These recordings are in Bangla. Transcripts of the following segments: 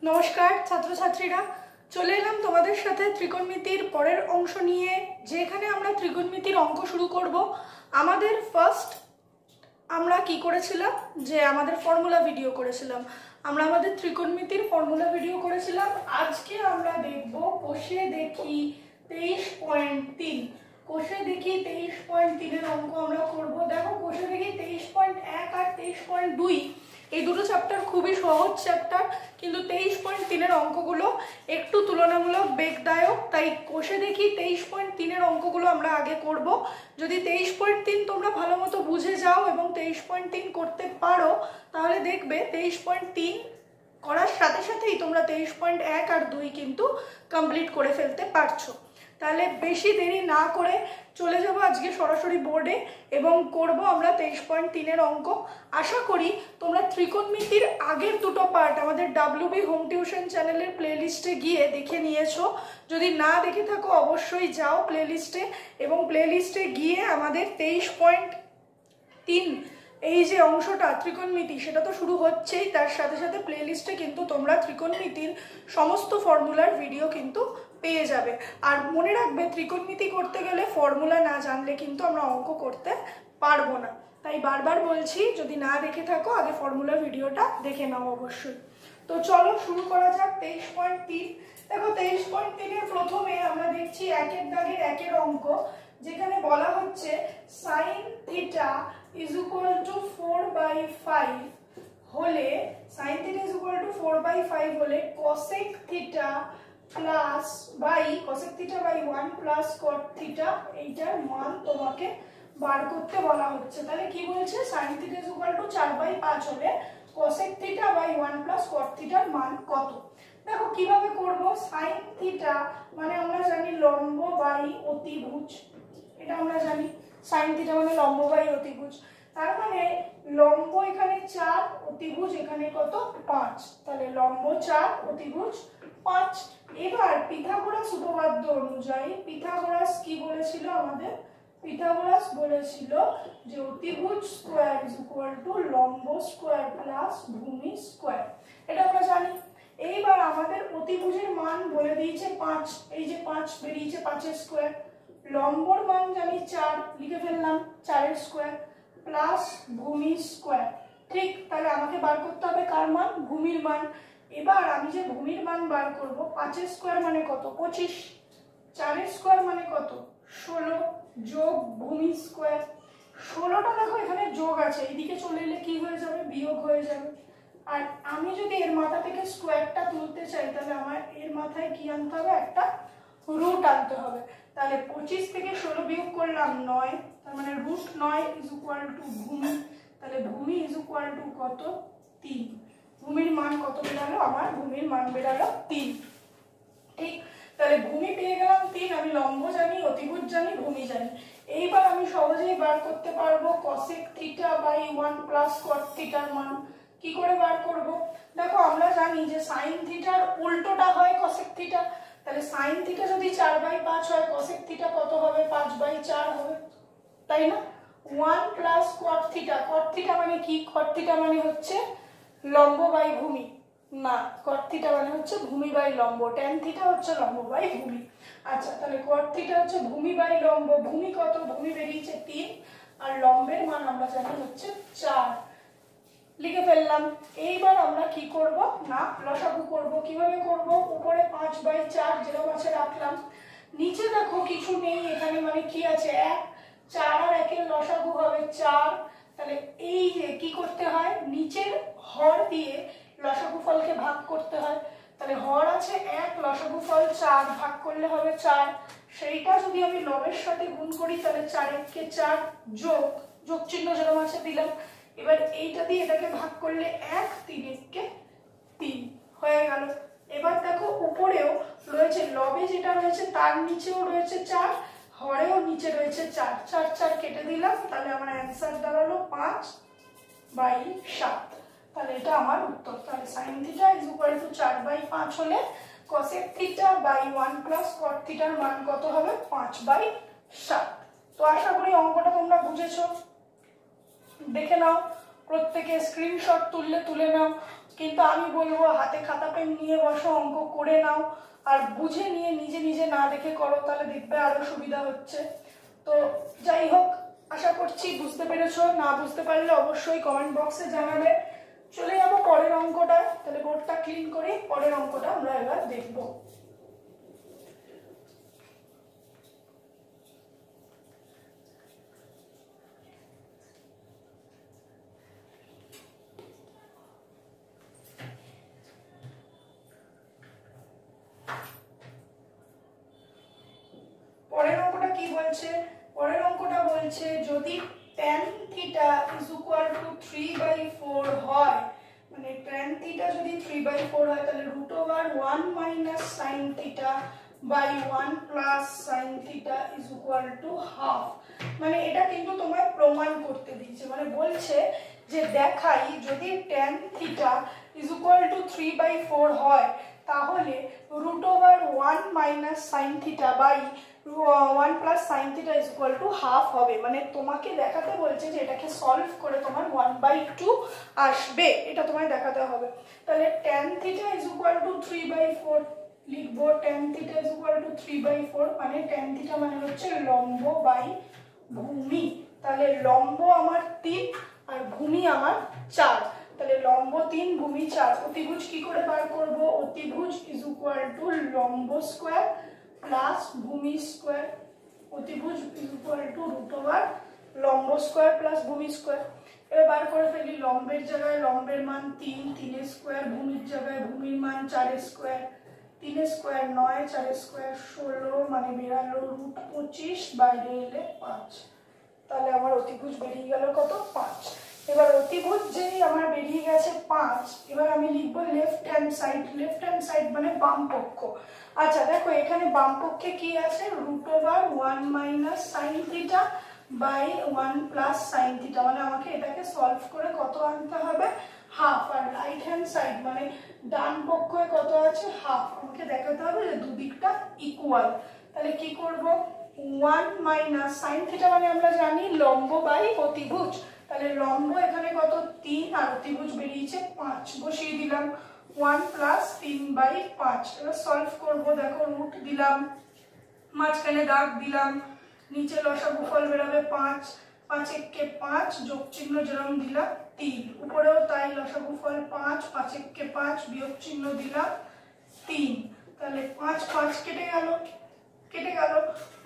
নমস্কার ছাত্রছাত্রীরা, চলে এলাম তোমাদের সাথে ত্রিকোণমিতির পরের অংশ নিয়ে, যেখানে আমরা ত্রিকোণমিতির অঙ্ক শুরু করব। আমাদের ফার্স্ট আমরা কি করেছিলাম যে আমাদের ফর্মুলা ভিডিও করেছিলাম, আমরা আমাদের ত্রিকোণমিতির ফর্মুলা ভিডিও করেছিলাম। আজকে আমরা দেখব কোষে দেখি 23.3। কোষে দেখি 23.3 এর অঙ্ক আমরা করব। দেখো, কোষে দেখি 23.1 আর 23.2 এই দুটো চ্যাপ্টার খুবই সহজ চ্যাপ্টার, কিন্তু 23.3 এর অঙ্কগুলো একটু তুলনামূলক বেগদায়ক। তাই কোষে দেখি 23.3 এর অঙ্কগুলো আমরা আগে করব। যদি 23.3 তোমরা ভালো মতো বুঝে যাও এবং 23.3 করতে পারো, তাহলে দেখবে 23.3 করার সাথে সাথেই তোমরা 23.1 আর 2 কিন্তু কমপ্লিট করে ফেলতে পারছো। তাহলে বেশি দেরি না করে চলে যাব আজকে সরাসরি বোর্ডে এবং করব আমরা 23.3 এর অঙ্ক। আশা করি তোমরা ত্রিকোণমিতির আগের দুটো পার্ট আমাদের WB হোম টিউশন চ্যানেলের প্লেলিস্টে গিয়ে দেখে নিয়েছো। যদি না দেখে থাকো অবশ্যই যাও প্লেলিস্টে, এবং প্লেলিস্টে গিয়ে আমাদের 23.3 এই যে অংশটা ত্রিকোণমিতি সেটা তো শুরু হচ্ছেই, তার সাথে সাথে প্লেলিস্টে কিন্তু তোমরা ত্রিকোণমিতির সমস্ত ফর্মুলার ভিডিও কিন্তু পেয়ে যাবে। আর মনে রাখবে, ত্রিকোণমিতি করতে গেলে ফর্মুলা না জানলে কিন্তু আমরা অঙ্ক করতে পারবো না। তাই বারবার বলছি, যদি না দেখে থাকো আগে ফর্মুলার ভিডিওটা দেখে নাও অবশ্যই। তো চলো শুরু করা যাক 23.3। দেখো, 23.3 এর প্রথমে আমরা দেখছি একের দাগের একের অঙ্ক, যেখানে বলা হচ্ছে sin theta is equal to 4/5 হলে, sin theta is equal to 4/5 হলে cosec theta plus by cosec theta by 1 plus cot theta এইটার মান তোমাকে বার করতে বলা হচ্ছে। তাহলে কি বলছে, sin theta is equal to 4/5 হলে cosec theta by 1 plus cot থিটার মান কত। দেখো কিভাবে করব। sin থিটা মানে আমরা জানি লম্ব বাই অতিভুজ, এটা আমরা জানি। sin থিটা মানে লম্ব বাই অতিভুজ, তার মানে লম্ব এখানে 4, অতিভুজ এখানে কত 5, তাহলে লম্ব 4 অতিভুজ 5। এবার পিথাগোরাস উপপাদ্য অনুযায়ী পিথাগোরাস কি বলেছিল আমাদের, পিথাগোরাস বলেছিল যে অতিভুজ স্কয়ার ইজ ইকুয়াল টু লম্ব স্কয়ার প্লাস ভূমি স্কয়ার, এটা আমরা জানি। এইবার আমাদের অতিভুজের মান বলে দিয়েছে 5, এই যে 5 বেরিয়েছে 5 এর স্কয়ার, লম্বর মান জানি 4, লিখে ফেললাম 4 এর স্কয়ার প্লাস ভূমি স্কয়ার। ঠিক, তাহলে আমাকে বার করতে হবে কার মান, ভূমির মান। এবার আমি যে ভূমির মান বার করব, 5 এর স্কয়ার মানে কত 25, 4 এর স্কয়ার মানে কত 16 যোগ ভূমি স্কয়ার। 16টা দেখো এখানে যোগ আছে, এইদিকে চলে এলে কি হয়ে যাবে, বিয়োগ হয়ে যাবে। আর আমি যদি এর মাথা থেকে স্কয়ারটা তুলতে চাই, তাহলে আমার এর মাথায় কি আনতে হবে, একটা রুট আনতে হবে। তাহলে 25 থেকে 16 বিয়োগ করলাম 9, তার মানে √9 ইজ ইকুয়াল টু ভূমি। তাহলে ভূমি ইজ ইকুয়াল টু কত 3। ভূমির মান কত বেরালো, আমার ভূমির মান বেরালো 3। ঠিক, তাহলে ভূমি পেয়ে গেলাম 3, আমি লম্ব জানি, অতিভুজ জানি, ভূমি জানি। এইবার আমি সহজেই বার করতে পারবো cosec theta by 1 plus cot থিটার মান। কি করে বার করব, দেখো আমরা জানি যে sin থিটার উল্টোটা হয় cosec থিটা, তাহলে sin থিটা যদি 4/5 হয়, cosec থিটা কত হবে 5/4 হবে, তাই না। 1 plus cot theta, cot theta মানে কি, cot থিটা মানে হচ্ছে লম্ব বাই ভূমি, না cot থিটা মানে হচ্ছে ভূমি বাই লম্ব, tan থিটা হচ্ছে লম্ব বাই ভূমি। আচ্ছা, তাহলে cot থিটা হচ্ছে ভূমি বাই লম্ব, ভূমি কত, ভূমি বেরিয়েছে 3, আর লম্বের মান আমরা জানি হচ্ছে 4, লিখে ফেললাম। এইবার আমরা কি করব না, লসাগু করব। কিভাবে করব, উপরে 5/4 যেরকম আছে রাখলাম, নিচে দেখো কিছু নেই এখানে, মানে কি আছে 1, 4 আর 1 এর লসাগু হবে 4। তাহলে এই যে কি করতে হয়, নিচের হর দিয়ে লসাগু ফলকে ভাগ করতে হয়। তাহলে হর আছে 1, লসাগু ফল 4, ভাগ করলে হবে 4। সেইটা যদি আমি লবের সাথে গুণ করি, তাহলে 4 কে 4 যোগ যোগ চিহ্ন যেরকম আছে দিলাম। এবার এইটা দিয়ে এটাকে ভাগ করলে 1, 3 কে 3 হয়ে গেল। এবার দেখো উপরেও রয়েছে, লবে যেটা রয়েছে তার নিচেও রয়েছে 4, হরেও নিচে রয়েছে 4, 4 4 কেটে দিলাম। তাহলে আমার অ্যান্সার দাঁড়ালো 5/7। তাহলে এটা আমার উত্তর। তাহলে sin theta is equal to 4/5 হলে cosec theta by 1 plus cot থিটার মান কত হবে 5/7। তো আশা করি অঙ্কটা তোমরা বুঝেছো। দেখে নাও, প্রত্যেকে স্ক্রিনশট তুলে নাও, কিন্তু আমি বলবো হাতে খাতা পেন নিয়ে বসো, অঙ্ক করে নাও, আর বুঝে নিয়ে নিজে নিজে না দেখে করো, তাহলে দেখবে আরো সুবিধা হচ্ছে। তো যাই হোক, আশা করছি বুঝতে পেরেছো। না বুঝতে পারলে অবশ্যই কমেন্ট বক্সে জানাবে। চলে যাবো পরের অঙ্কটা। তাহলে বোর্ডটা ক্লিন করি, পরের অঙ্কটা আমরা এবার দেখবো। পরের অঙ্কটা কি বলছে? পরের অঙ্কটা বলছে যদি tan theta is equal to 3/4 হয়, মানে tan থিটা যদি 3/4 হয়, তাহলে root over 1 minus sine theta by 1 plus sine theta is equal to half. মানে এটা কিন্তু তোমায় প্রমাণ করতে দিয়েছে, মানে বলছে যে দেখাই যদি tan theta is equal to 3/4 হয়, তাহলে root over 1 minus sine theta by 1 plus sine theta is equal to half হবে। মানে তোমাকে দেখাতে বলছে যে এটাকে সলভ করে তোমার 1/2 আসবে, এটা তোমায় দেখাতে হবে। তাহলে tan theta is equal to 3/4 লিখবো। tan theta is equal to 3/4, মানে tan থিটা মানে হচ্ছে লম্ব বাই ভূমি। তাহলে লম্ব আমার 3 আর ভূমি আমার 4, তাহলে লম্ব 3 ভূমি 4। অতিভুজ কি করে বার করব? অতিভুজ ইজ ইকুয়াল টু লম্ব স্কয়ার প্লাস ভূমি স্কয়ার। অতিভুজ is equal to root over লম্ব স্কয়ার প্লাস ভূমি স্কয়ার। এবার বার করে ফেলি। লম্বের জায়গায় লম্বের মান 3, 3 এর স্কয়ার। ভূমির জায়গায় ভূমির মান 4 এর স্কয়ার। 3 এর স্কয়ার 9, 4 এর স্কয়ার 16, মানে বেরালো রুট 25, বাইরে এলে 5। তাহলে আমার অতিভুজ বেরিয়ে গেল কত? 5। এবার অতিভুজ যেই আমার বেরিয়ে গেছে 5, এবার আমি লিখবো left hand side. Left hand side মানে বাম পক্ষ। আচ্ছা দেখো, এখানে বাম পক্ষে কি আছে? Root over 1 minus sine theta by 1 plus sine theta, মানে আমাকে এটাকে সলভ করে কত আনতে হবে? হাফ। আর রাইট হ্যান্ড সাইড মানে ডান পক্ষে কত আছে? হাফ। আমাকে দেখাতে হবে যে দুদিকটা ইকুয়াল। তাহলে কি করব? 1 মাইনাস সাইন থিটা মানে আমরা জানি লম্ব বাই অতিভুজ। তাহলে লম্ব এখানে কত? 3, আর অতিভুজ বেরিয়েছে 5, বসিয়ে দিলাম। 1 প্লাস 3/5। এবার সলভ করব। দেখো রুট দিলাম, মাঝখানে দাগ দিলাম, নিচে লসাগু ফল বেরোবে 5, 5 একে 5, যোগ চিহ্ন যেরকম দিলাম 3, উপরেও তাই লসাগু ফল 5, 5 একে 5, বিয়োগ চিহ্ন দিলাম 3। তাহলে 5 5 কেটে গেল, কেটে গেল।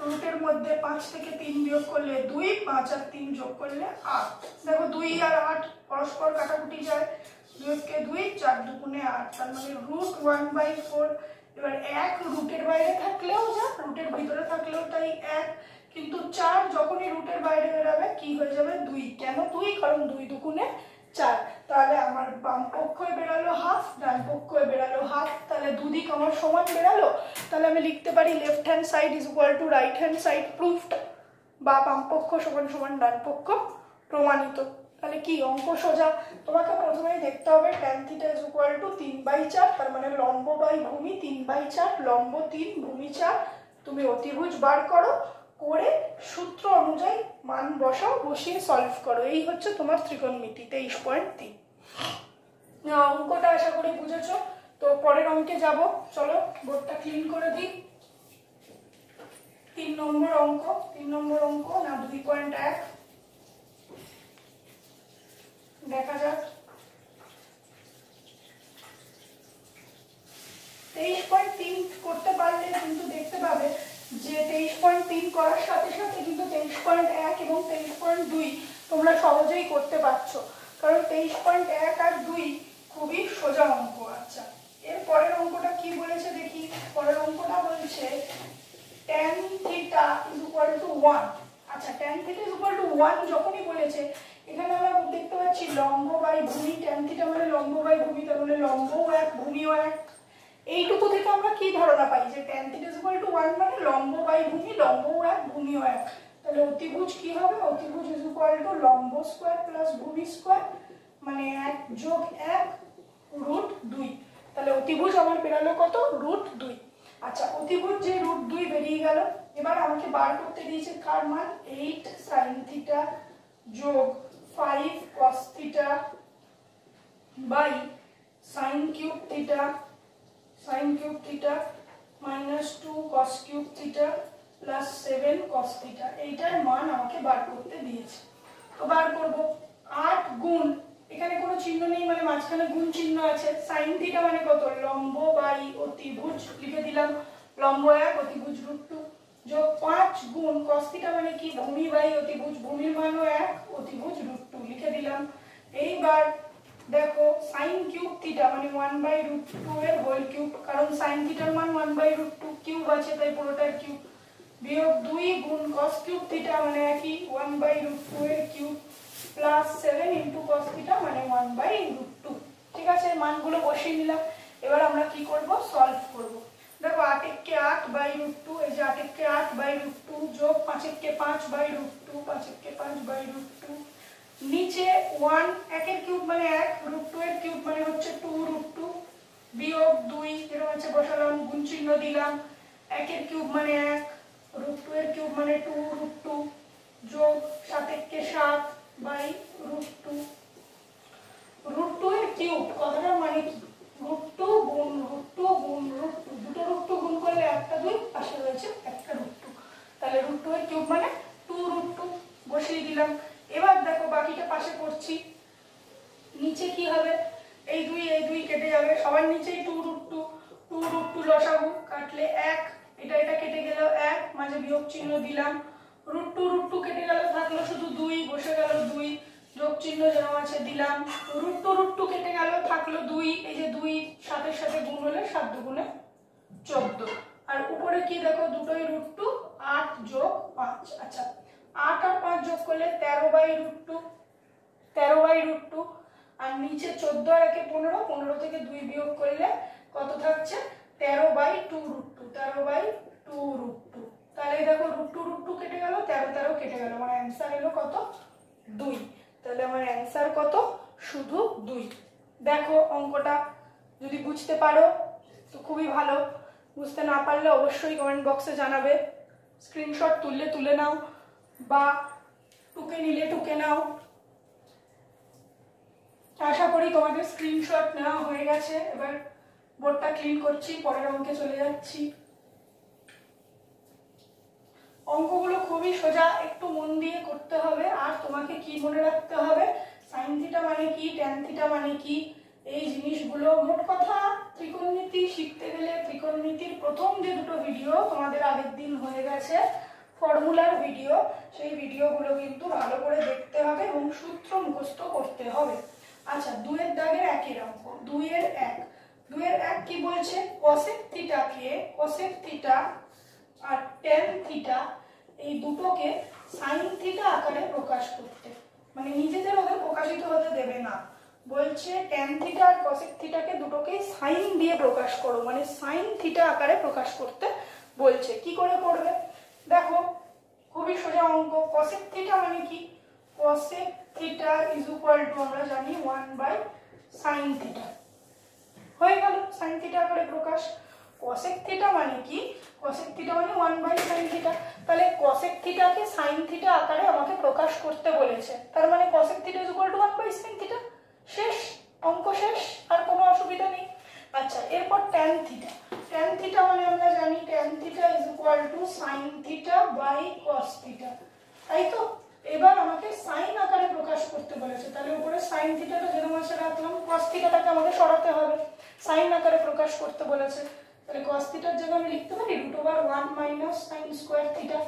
রুটের মধ্যে 5 থেকে 3 বিয়োগ করলে 2, 5 আর 3 যোগ করলে 8। দেখো 2 আর 8 পরস্পর কাটাকুটি যায়, 2 কে 2, 4 দুগুণে 8, তার মানে রুট 1/4। এবার 1 রুটের বাইরে থাকলেও যা, রুটের ভিতরে থাকলেও তাই 1, কিন্তু 4 যখনই রুটের বাইরে বেরোবে কি হয়ে যাবে? 2। কেন 2? কারণ 2 দুগুণে 4। তাহলে আমার বাম পক্ষে বেরালো হাফ, ডান পক্ষে বেরালো হাফ, তাহলে দুদিক আমার সমান বেরালো। তাহলে আমি লিখতে পারি left hand side is equal two right hand side proofed, বা বাম পক্ষ সমান সমান ডান পক্ষ প্রমাণিত। তাহলে কি অঙ্ক সোজা। তোমাকে প্রথমেই দেখতে হবে tan theta is equal to 3/4, তার মানে লম্ব বাই ভূমি 3/4, লম্ব 3 ভূমি 4। তুমি অতিভুজ বার করো, করে সূত্র অনুযায়ী মান বসাও, বসিয়ে সলভ করো। এই হচ্ছে তোমার ত্রিকোণমিতি 23.3। অঙ্কটা আশা করি বুঝেছো। তো পরের অঙ্কে যাব, চলো বোর্ডটা ক্লিন করে দিই। 3 নম্বর অঙ্ক, 3 নম্বর অঙ্ক না 2.1 দেখা যাক। 23.3 করতে পারলে কিন্তু দেখতে পাবে যে 23.3 করার সাথে সাথে কিন্তু 23.1 এবং 23.2 তোমরা সহজেই করতে পারছো, কারণ 23.1 আর 2 খুবই সোজা অঙ্ক। আচ্ছা, এর পরের অঙ্কটা কি বলেছে দেখি। পরের অঙ্কটা বলছে tan theta is equal to 1। আচ্ছা, tan theta is equal to 1 যখনই বলেছে, এখানে আমরা দেখতে পাচ্ছি লম্ব বাই ভূমি। tan থিটা মানে লম্ব বাই ভূমি, তার মানে লম্বও 1 ভূমিও 1। এইটুকু থেকে আমরা কি ধারণা পাই যে tan theta is equal to 1 মানে লম্ব বাই ভূমি, লম্বও 1 ভূমিও 1। তাহলে অতিভুজ কি হবে? অতিভুজ ইজ ইকুয়াল টু লম্ব স্কয়ার প্লাস ভূমি স্কয়ার, মানে 1 যোগ 1 রুট 2। তাহলে অতিভুজ আমার বেরালো কত? রুট 2। আচ্ছা, অতিভুজ যে রুট 2 বেরিয়ে গেল, এবার আমাকে বার করতে দিয়েছে কার মান? 8 sin থিটা যোগ 5 cos theta by sine cube theta minus 2 cos cube theta plus 7 cos theta, এইটার মান আমাকে বার করতে দিয়েছে। তো বার করব 8 গুণ, এখানে কোনো চিহ্ন নেই মানে মাঝখানে গুণ চিহ্ন আছে, সাইন থিটা মানে কত, লম্ব বাই অতিভুজ, লিখে দিলাম লম্ব 1 অতিভুজ √2, যোগ 5 গুণ কস থিটা মানে কি, ভূমি বাই অতিভুজ, ভূমির মানও 1 অতিভুজ √2, লিখে দিলাম। এইবার দেখো সাইন কিউব থিটা মানে 1/√2 এর হোল কিউব, কারণ সাইন থিটার মান 1/√2, কিউব আছে তাই পুরোটার কিউব, বিয়োগ 2 গুণ কস কিউব থিটা মানে একই 1/√2 এর cube, plus 7 into cos theta মানে 1/√2। ঠিক আছে, মানগুলো বসিয়ে নিলাম। এবার আমরা কি করব, সলভ করব। দেখো 8 কে 8/√2, এই যে 8 কে 8/√2 যোগ 5 কে 5/√2, 5 কে 5/√2, নিচে 1 একের কিউব মানে 1, √2 এর কিউব মানে হচ্ছে 2√2, বিয়োগ 2 যেরকম আছে বসালাম, গুণ চিহ্ন দিলাম, একের কিউব মানে 1, √2 এর কিউব মানে 2√2, যোগ 7 কে 7/√2, √2 এর কিউব কথাটার মানে কি, √2 গুণ √2 গুণ √2, দুটো √2 গুণ করলে একটা 2, পাশে রয়েছে একটা √2, তাহলে √2 এর কিউব মানে 2√2 বসিয়ে দিলাম। এবার দেখো বাকিটা পাশে করছি, নিচে কি হবে, এই 2 কেটে যাবে, সবার নিচেই 2√2 লসাগু, কাটলে 1, এটা কেটে গেল 1, মাঝে বিয়োগ চিহ্ন দিলাম, √2 কেটে গেল, থাকলো শুধু 2, বসে গেল 2, যোগ চিহ্ন যেরকম আছে দিলাম, √2 কেটে গেল, থাকলো 2, এই যে 2 7 এর সাথে গুণ হলে 7 দুগুণে 14, আর উপরে কি দেখো দুটোই √2, 8 যোগ 5, আচ্ছা 8 আর 5 যোগ করলে 13/√2, আর নিচে 14 আর 1 15, 15 থেকে 2 বিয়োগ করলে কত থাকছে, 13/2√2, তাহলে দেখো √2 কেটে গেল, 13 কেটে গেল, আমার অ্যান্সার এলো কত, 2। তাহলে আমার অ্যান্সার কত, শুধু 2। দেখো অঙ্কটা যদি বুঝতে পারো তো খুবই ভালো, বুঝতে না পারলে অবশ্যই কমেন্ট বক্সে জানাবে, স্ক্রিনশট তুলে নাও বা টুকে নিলে টুকে নাও। আশা করি তোমাদের স্ক্রিনশট নেওয়া হয়ে গেছে। এবার বোর্ডটা ক্লিন করছি, পরের অঙ্কে চলে যাচ্ছি। অঙ্কগুলো খুবই সোজা, একটু মন দিয়ে করতে হবে। আর তোমাকে কি মনে রাখতে হবে, সাইন থিটা মানে কি, ট্যান থিটা মানে কি, এই জিনিসগুলো। মোট কথা ত্রিকোণমিতি শিখতে গেলে ত্রিকোণমিতির প্রথম যে দুটো ভিডিও তোমাদের আগের দিন হয়ে গেছে ফর্মুলার ভিডিও, সেই ভিডিওগুলো কিন্তু ভালো করে দেখতে হবে এবং সূত্র মুখস্থ করতে হবে। আচ্ছা 2 এর দাগের একের অঙ্ক, 2 এর 1 কি বলছে, কসেক থিটা আর ট্যান থিটা এই দুটোকে সাইন থিটা আকারে প্রকাশ করতে, মানে নিজেদের ওদের প্রকাশিত হতে দেবে না, বলছে ট্যান থিটা আর কসেক থিটাকে দুটোকেই সাইন দিয়ে প্রকাশ করো, মানে সাইন থিটা আকারে প্রকাশ করতে বলছে। কি করে করবে দেখো, খুবই সোজা অঙ্ক। কসেক থিটা মানে কি, cosec theta is equal two আমরা জানি 1/sin থিটা, হয়ে গেল সাইন থিটা আকারে প্রকাশ। কসেক থিটা মানে কি, কসেক থিটা মানে 1/sin থিটা, তাহলে কসেক থিটাকে সাইন থিটা আকারে আমাকে প্রকাশ করতে বলেছে, তার মানে cosec theta is equal two 1/sin theta, শেষ, অঙ্ক শেষ, আর কোনো অসুবিধা নেই। আচ্ছা এরপর ট্যান থিটা মানে আমরা জানি tan theta is equal to sine theta by cos theta, তাই তো। এবার আমাকে সাইন আকারে প্রকাশ করতে বলেছে, তাহলে উপরে সাইন থিটাটা যেরকম আছে রাখলাম, কস থিটাটাকে আমাকে সরাতে হবে, সাইন আকারে প্রকাশ করতে বলেছে, তাহলে কস থিটার জায়গায় আমি লিখতে পারি √1 - sin স্কয়ার থিটা,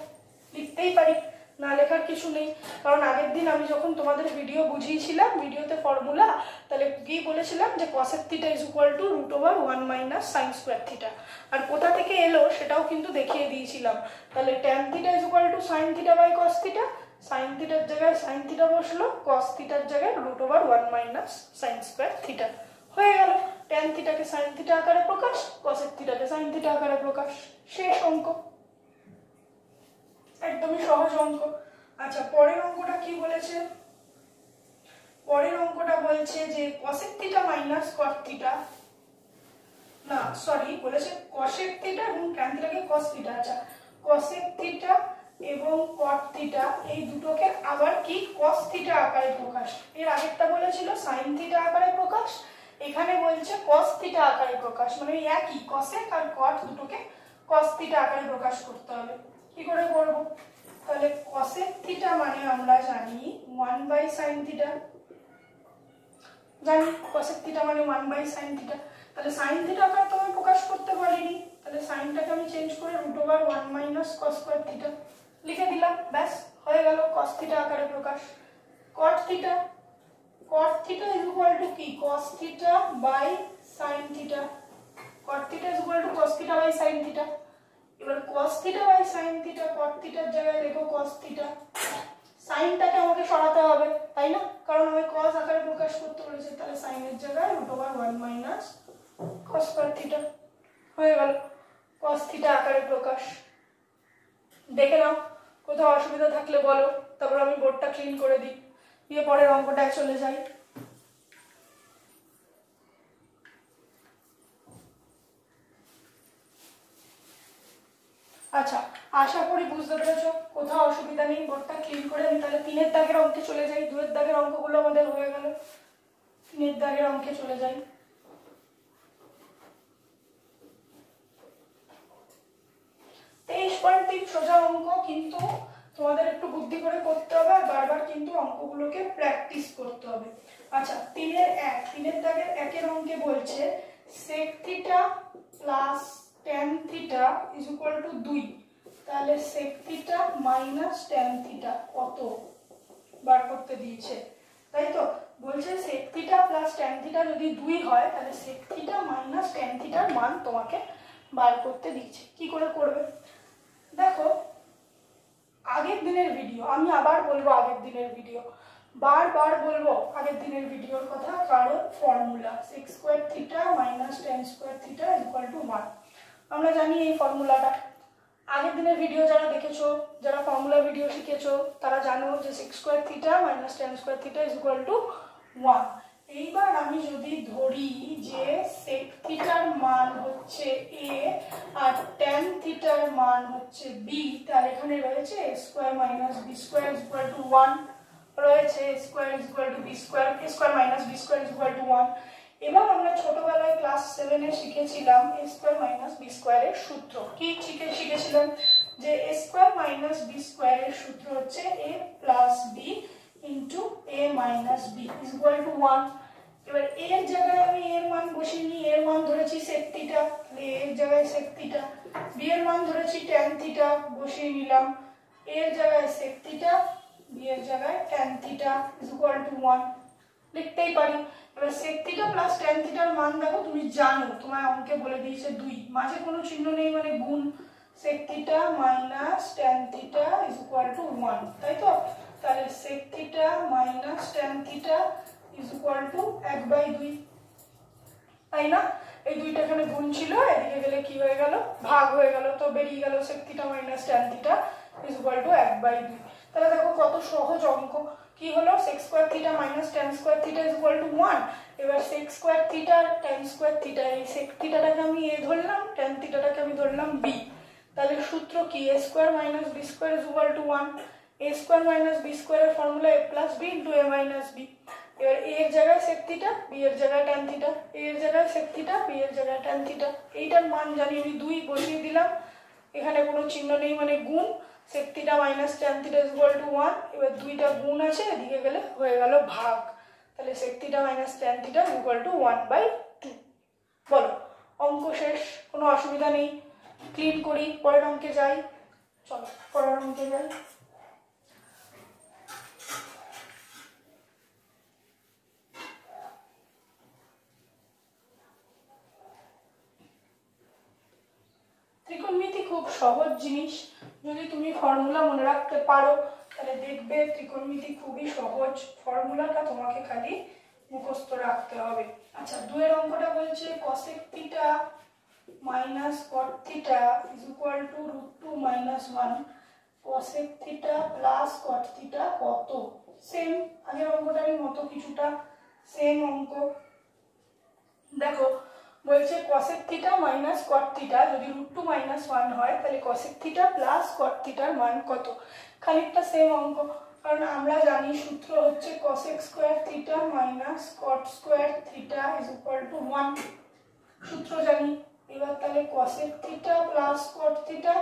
লিখতেই পারি, না লেখার কিছু নেই। কারণ আগের দিন আমি যখন তোমাদের ভিডিও বুঝিয়েছিলাম, ভিডিওতে ফর্মুলা, তাহলে কি বলেছিলাম যে cosec theta is equal to √1 - sin square theta, আর কোথা থেকে এলো সেটাও কিন্তু দেখিয়ে দিয়েছিলাম। তাহলে tan theta is equal to sin theta by cos theta, sin থিটার জায়গায় sin থিটা বসলো, cos থিটার জায়গায় √1 - sin স্কয়ার থিটা, হয়ে গেল। tan থিটাকে sin থিটা আকারে প্রকাশ, cosec থিটাকে sin থিটা আকারে প্রকাশ, শেষ অঙ্ক, একদমই সহজ অঙ্ক। আচ্ছা পরের অঙ্কটা কি বলেছে, পরের অঙ্কটা বলছে যে cosec theta minus cot theta, না সরি বলেছে cosec থিটা এবং tan থিটাকে cos থিটা, আচ্ছা cosec থিটা এবং cot থিটা এই দুটোকে আবার কি cos থিটা আকারে প্রকাশ, এর আগেরটা বলেছিল sin থিটা আকারে প্রকাশ, এখানে বলছে cos থিটা আকারে প্রকাশ, মানে একই cosec আর cot দুটোকে cos থিটা আকারে প্রকাশ করতে হবে। কি করে করব? তাহলে cosec থিটা মানে আমরা জানি 1/sin থিটা, জানি cosec থিটা মানে 1/sin থিটা। তাহলে sin থিটা আকারে তো আমি প্রকাশ করতে পারিনি, তাহলে সাইনটাকে আমি চেঞ্জ করে √1 - cos স্কয়ার থিটা লিখে দিলাম, ব্যাস হয়ে গেল cos থিটা আকারে প্রকাশ। cot theta is equal to কি cos theta by sin theta, cot theta is equal to cos theta by sin theta. এবার cos theta by sin theta cot থিটার জায়গায় লেখো cos থিটা, সাইনটাকে আমাকে সরাতে হবে তাই না, কারণ আমি cos আকারে প্রকাশ করতে বলেছি, তাহলে sin এর জায়গায় √1 - cos স্কয়ার থিটা হয়ে গেল cos থিটা আকারে প্রকাশ। দেখে নাও কোথাও অসুবিধা থাকলে বলো, তারপর আমি বোর্ডটা ক্লিন করে দিই, দিয়ে পরের অঙ্কটায় চলে যাই। আচ্ছা, আশা করি বুঝতে পেরেছো, কোথাও অসুবিধা নেই, বোর্ডটা ক্লিন করে আমি তাহলে 3-এর দাগের অঙ্কে চলে যাই। 2-এর দাগের অঙ্কগুলো আমাদের হয়ে গেল, 3-এর দাগের অঙ্কে চলে যাই। 23.3 সোজা অঙ্ক, কিন্তু তোমাদের একটু বুদ্ধি করে করতে হবে আর বারবার কিন্তু অঙ্কগুলোকে প্র্যাকটিস করতে হবে। আচ্ছা, 3-এর দাগের 1-এর অঙ্কে বলছে sec theta plus tan theta is equal two 2, তাহলে sec theta minus tan theta কত বার করতে দিয়েছে, তাই তো বলছে sec theta plus tan theta যদি 2 হয় তাহলে sec থিটা মাইনাস tan থিটার মান তোমাকে বার করতে দিয়েছে। কি করে করবে দেখো, আগের দিনের ভিডিও, আমি আবার বলবো আগের দিনের ভিডিও, বারবার বলবো আগের দিনের ভিডিওর কথা, কারণ formula sec square theta minus tan square theta is equal to 1, আমরা জানি এই ফর্মুলাটা। আগের দিনের ভিডিও যারা দেখেছো, যারা ফর্মুলা ভিডিও শিখেছো, তারা জানো যে sec square theta minus tan square theta is equal to 1। এইবার আমি যদি ধরি যে sec থিটার মান হচ্ছে a আর tan থিটার মান হচ্ছে b, তাহলে এখানে রয়েছে a square minus b square is equal to 1, রয়েছে a square is equal two b square, a square minus b square is equal to 1। এবার আমরা ছোটবেলায় ক্লাস 7 এ শিখেছিলাম a স্কয়ার মাইনাস b স্কয়ারের সূত্র। কি শিখেছিলাম যে a স্কয়ার মাইনাস b স্কয়ারের সূত্র হচ্ছে a plus b into a minus b is equal to 1। এবার a এর জায়গায় আমি a এর মান বসিয়ে নিই, a এর মান ধরেছি sec থিটা, তাহলে a এর জায়গায় sec থিটা, b এর মান ধরেছি tan থিটা, বসিয়ে নিলাম, a এর জায়গায় sec থিটা, b এর জায়গায় tan theta is equal to 1 লিখতেই পারি। এবার sec থিটা প্লাস tan থিটার মান দেখো, তুমি জানো তোমায় অঙ্কে বলে দিয়েছে 2, মাঝে কোনো চিহ্ন নেই মানে গুণ, sec theta minus tan theta is equal to 1, তাই তো, তাহলে sec theta minus tan theta is equal two 1/2, তাই না। এই দুইটা এখানে গুণ ছিল, এদিকে গেলে কি হয়ে গেল ভাগ হয়ে গেল, তো বেরিয়ে গেল sec theta minus tan theta is equal two 1/2। তাহলে দেখো কত সহজ অঙ্ক, কি হলো sec square theta minus tan square theta is equal to 1। এবার sec স্কয়ার থিটা আর tan স্কয়ার থিটা, এই sec থিটাটাকে আমি a ধরলাম, tan থিটাটাকে আমি ধরলাম b, তাহলে সূত্র কি a square minus b square is equal to 1। a square minus b স্কয়ারের formula a plus b into a minus b। এবার a এর জায়গায় sec থিটা, b এর জায়গায় tan থিটা, a এর জায়গায় sec থিটা, b এর জায়গায় tan থিটা, এইটার মান জানি আমি 2 বসিয়ে দিলাম, এখানে কোনো চিহ্ন নেই মানে গুণ, sec theta minus tan theta is equal to 1। এবার দুইটা গুণ আছে, এদিকে গেলে হয়ে গেল ভাগ, তাহলে sec theta minus tan theta is equal two 1/2। বলো অঙ্ক শেষ, কোনো অসুবিধা নেই, ক্লিন করি, পরের অঙ্কে যাই, চলো পরের অঙ্কে যাই। ত্রিকোণমিতি খুব সহজ জিনিস, যদি তুমি ফর্মুলা মনে রাখতে পারো তাহলে দেখবে ত্রিকোণমিতি খুবই সহজ, ফর্মুলাটা তোমাকে খালি মুখস্থ রাখতে হবে। আচ্ছা, 2-এর অঙ্কটা বলছে cosec theta minus cot theta is equal two √2 - 1, cosec theta plus cot theta কত, সেম আগের অঙ্কটারই মতো কিছুটা সেম অঙ্ক। দেখো বলছে cosec theta minus cot theta যদি √2 - 1 হয় তাহলে cosec থিটা প্লাস cot থিটার মান কত, খানিকটা সেম অঙ্ক। কারণ আমরা জানি সূত্র হচ্ছে cosec square theta minus cot square theta is equal to 1, সূত্র জানি। এবার তাহলে cosec theta plus cot theta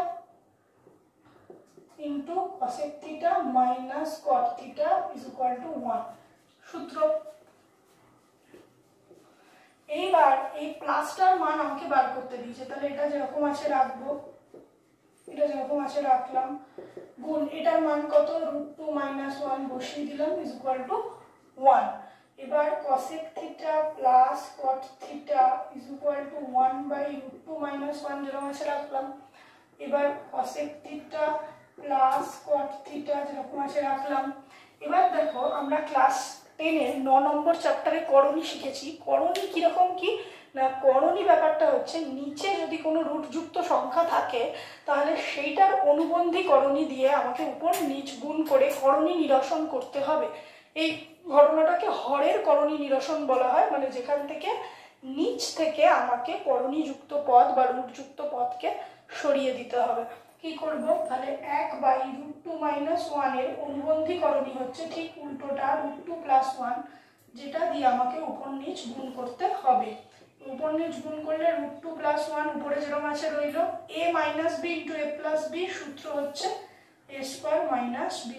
into cosec theta minus cot theta is equal to 1, সূত্র। এইবার এই প্লাসটার মান আমাকে বার করতে দিয়েছে, তাহলে এটা যেরকম আছে রাখবো, এটা যেরকম আছে রাখলাম, গুণ এটার মান কত √2 - 1 বসিয়ে দিলাম ইজ ইকুয়াল টু 1। এবার cosec theta plus cot theta is equal two 1/√2 - 1 যেরকম আছে রাখলাম। এবার cosec theta plus cot theta যেরকম আছে রাখলাম। এবার দেখো আমরা ক্লাস 10-এর 9 নম্বর চ্যাপ্টারে করণী শিখেছি। করণী কিরকম কি না, করণী ব্যাপারটা হচ্ছে নিচে যদি কোনো রুটযুক্ত সংখ্যা থাকে তাহলে সেইটার অনুবন্ধী করণী দিয়ে আমাকে উপর নিচ গুণ করে করণী নিরসন করতে হবে। এই ঘটনাটাকে হরের করণী নিরসন বলা হয়, মানে যেখান থেকে নিচ থেকে আমাকে করণীযুক্ত পদ বা রুটযুক্ত পদকে সরিয়ে দিতে হবে। কি করব, তাহলে 1/√2 - 1 এর অনুবন্ধী করণী হচ্ছে ঠিক উল্টোটা √2 + 1, যেটা দিয়ে আমাকে উপর নিচ গুণ করতে হবে। উপর নিচ গুণ করলে √2 + 1 উপরে যেরকম আছে রইল, a - b * a + b, সূত্র হচ্ছে a² - b²।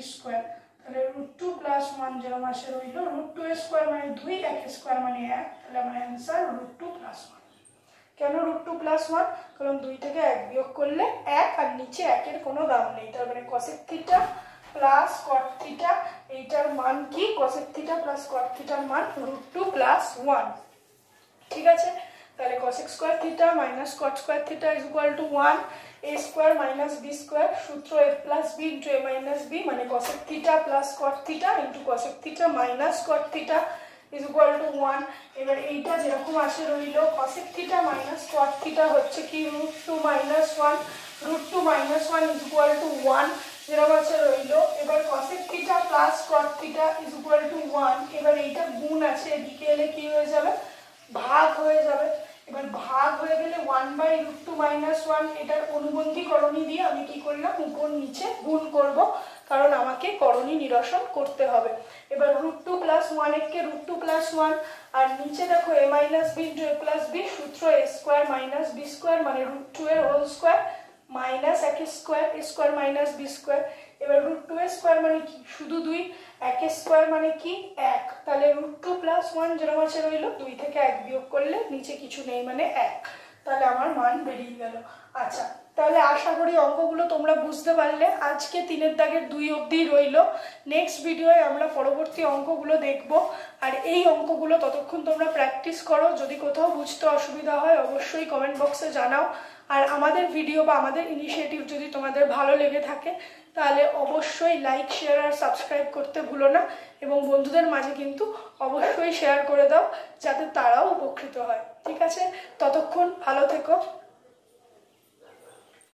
তাহলে √2 + 1 যেরকম আছে রইল, √2a² মানে 2, 1a² মানে 1, তাহলে আমার অ্যান্সার √2 + 1। কেন √2 + 1? কারণ 2 থেকে 1 বিয়োগ করলে 1, আর নিচে 1 এর কোনো দাম নেই, তার মানে cosec theta plus cot theta, এইটার মান কি, cosec থিটা প্লাস cot থিটার মান √2 + 1। ঠিক আছে, তাহলে cosec square theta minus cot square theta is equal to 1, a² - b², সূত্র a + b * a - b, মানে cosec theta plus cot theta into cosec theta minus cot theta is equal to 1। এবার এইটা যেরকম আসে রইল, cosec theta minus cot theta হচ্ছে কি √2 - 1, √2 - 1 ইজ ইকুয়াল টু 1 যেরকম আছে রইল। এবার cosec theta plus cot theta is equal to 1, এবার এইটা গুণ আছে, এদিকে এলে কি হয়ে যাবে, ভাগ হয়ে যাবে। এবার ভাগ হয়ে গেলে 1/√2 - 1, এটার অনুবন্ধী করণী দিয়ে আমি কি করলাম, উপর নিচে গুণ করব, কারণ আমাকে করণী নিরসন করতে হবে। এবার √2 + 1 একে √2 + 1, আর নিচে দেখো a - b * a + b, সূত্র a² - b² মানে √2 এর whole square minus 1² a² - b²। এবার √2a² মানে কি, শুধু 2, 1² মানে কি 1, তাহলে √2 + 1 যেরকম আছে রইল, 2 থেকে 1 বিয়োগ করলে নিচে কিছু নেই মানে 1, তাহলে আমার মান বেরিয়ে গেল। আচ্ছা, তাহলে আশা করি অঙ্কগুলো তোমরা বুঝতে পারলে। আজকে 3-এর দাগের 2 অবধি রইল, নেক্সট ভিডিওয়ে আমরা পরবর্তী অঙ্কগুলো দেখব। আর এই অঙ্কগুলো ততক্ষণ তোমরা প্র্যাকটিস করো। যদি কোথাও বুঝতে অসুবিধা হয় অবশ্যই কমেন্ট বক্সে জানাও। আর আমাদের ভিডিও বা আমাদের ইনিশিয়েটিভ যদি তোমাদের ভালো লেগে থাকে তাহলে অবশ্যই লাইক, শেয়ার আর সাবস্ক্রাইব করতে ভুলো না, এবং বন্ধুদের মাঝে কিন্তু অবশ্যই শেয়ার করে দাও যাতে তারাও উপকৃত হয়। ঠিক আছে, ততক্ষণ ভালো থেকো।